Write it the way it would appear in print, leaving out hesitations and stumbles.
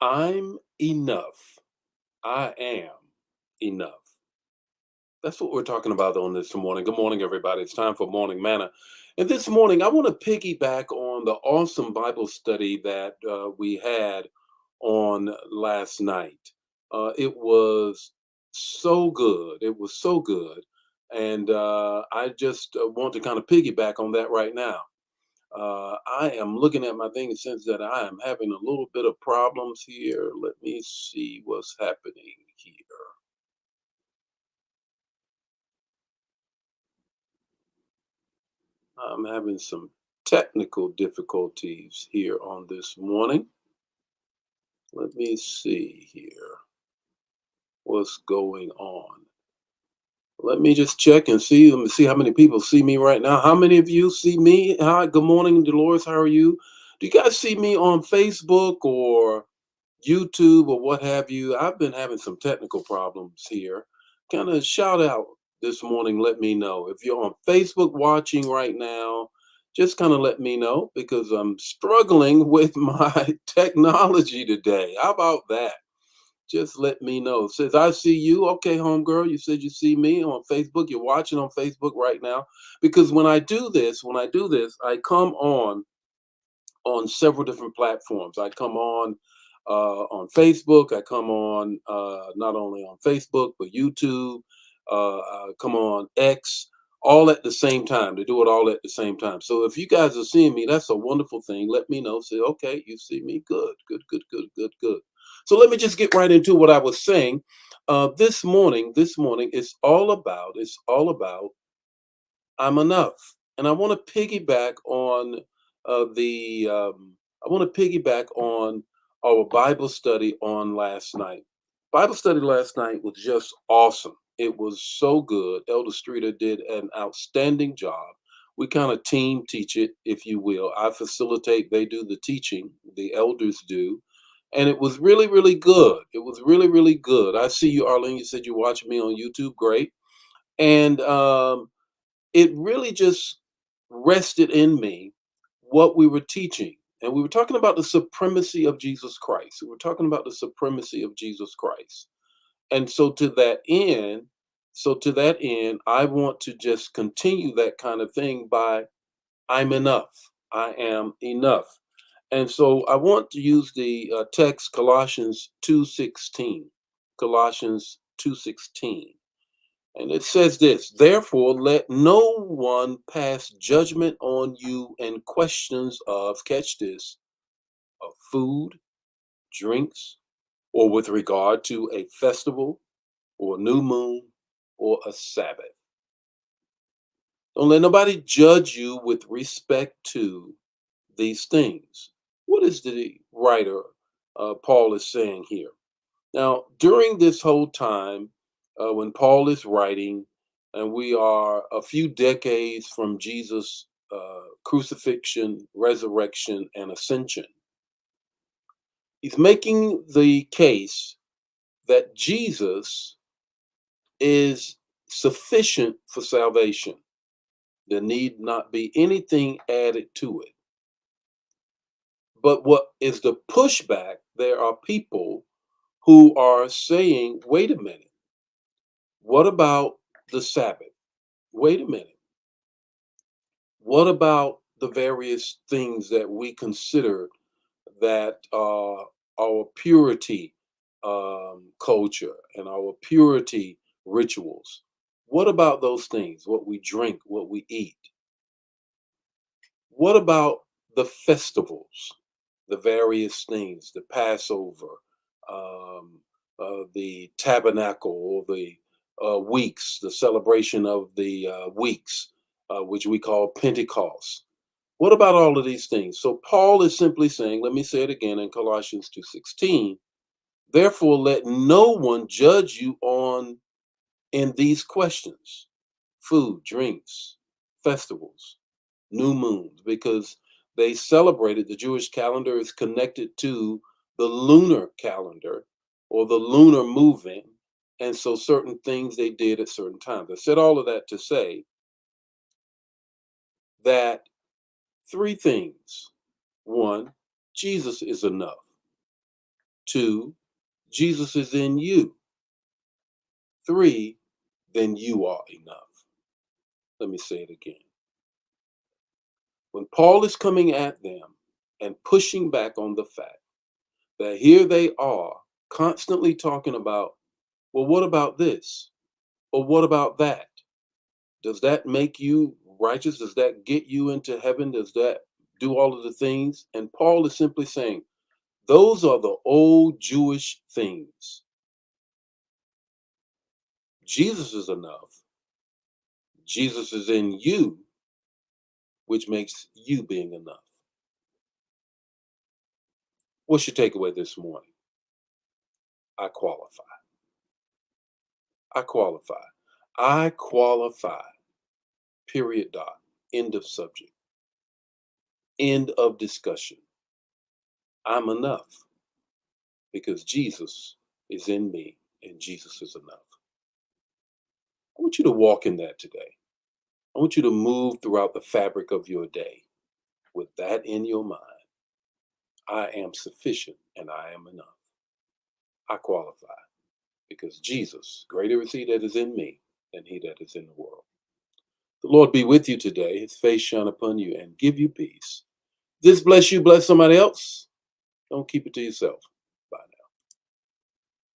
I'm enough. I am enough. That's what we're talking about on this morning. Good morning, everybody. It's time for Morning Manna. And this morning, I want to piggyback on the awesome Bible study that we had on last night. It was so good. It was so good. And I just want to kind of piggyback on that right now. I am looking at my thing and sense that I am having a little bit of problems here. Let me see what's happening here. I'm having some technical difficulties here on this morning. Let me see here what's going on. Let me just check and see. Let me see how many people see me right now. How many of you see me? Hi, good morning, Dolores. How are you? Do you guys see me on Facebook or YouTube or what have you? I've been having some technical problems here. Kind of shout out this morning, let me know. If you're on Facebook watching right now, just kind of let me know because I'm struggling with my technology today. How about that? Just let me know. Says I see you. Okay, homegirl. You said you see me on Facebook. You're watching on Facebook right now. Because when I do this, I come on several different platforms. I come on Facebook. I come on not only on Facebook but YouTube. I come on X, all at the same time. They do it all at the same time. So if you guys are seeing me, that's a wonderful thing. Let me know. Say, okay, you see me. Good, good, good, good, good, good. So let me just get right into what I was saying. This morning, it's all about I'm enough. And I want to piggyback on our Bible study on last night. Bible study last night was just awesome. It was so good. Elder Streeter did an outstanding job. We kind of team teach it, if you will. I facilitate, they do the teaching, the elders do. And it was really, really good. It was really, really good. I see you, Arlene. You said you're watching me on YouTube. Great. And it really just rested in me what we were teaching. And we were talking about the supremacy of Jesus Christ. We were talking about the supremacy of Jesus Christ. And so to that end, I want to just continue that kind of thing by I'm enough. I am enough. And so I want to use the text Colossians 2:16. Colossians 2:16. And it says this, therefore, let no one pass judgment on you in questions of, catch this, of food, drinks, or with regard to a festival or a new moon or a Sabbath. Don't let nobody judge you with respect to these things. What is the writer, Paul, is saying here? Now, during this whole time, when Paul is writing, and we are a few decades from Jesus' crucifixion, resurrection, and ascension, he's making the case that Jesus is sufficient for salvation. There need not be anything added to it. But what is the pushback? There are people who are saying, wait a minute, what about the Sabbath? Wait a minute. What about the various things that we consider that our purity culture and our purity rituals? What about those things? What we drink, what we eat? What about the festivals, the various things, the Passover, um, the tabernacle, or the weeks, the celebration of the weeks, which we call Pentecost? What about all of these things? So Paul is simply saying, let me say it again in Colossians 2:16, therefore let no one judge you on in these questions, food, drinks, festivals, new moons, because they celebrated, the Jewish calendar is connected to the lunar calendar or the lunar movement. And so certain things they did at certain times. I said all of that to say that three things. One, Jesus is enough. 2, Jesus is in you. 3, then you are enough. Let me say it again. When Paul is coming at them and pushing back on the fact that here they are constantly talking about, well, what about this? Or what about that? Does that make you righteous? Does that get you into heaven? Does that do all of the things? And Paul is simply saying, those are the old Jewish things. Jesus is enough. Jesus is in you, which makes you being enough. What's your takeaway this morning? I qualify. I qualify. I qualify. Period. Dot. End of subject. End of discussion. I'm enough because Jesus is in me and Jesus is enough. I want you to walk in that today. I want you to move throughout the fabric of your day with that in your mind. I am sufficient and I am enough. I qualify because Jesus, greater is he that is in me than he that is in the world. The Lord be with you today. His face shine upon you and give you peace. This bless you, bless somebody else. Don't keep it to yourself.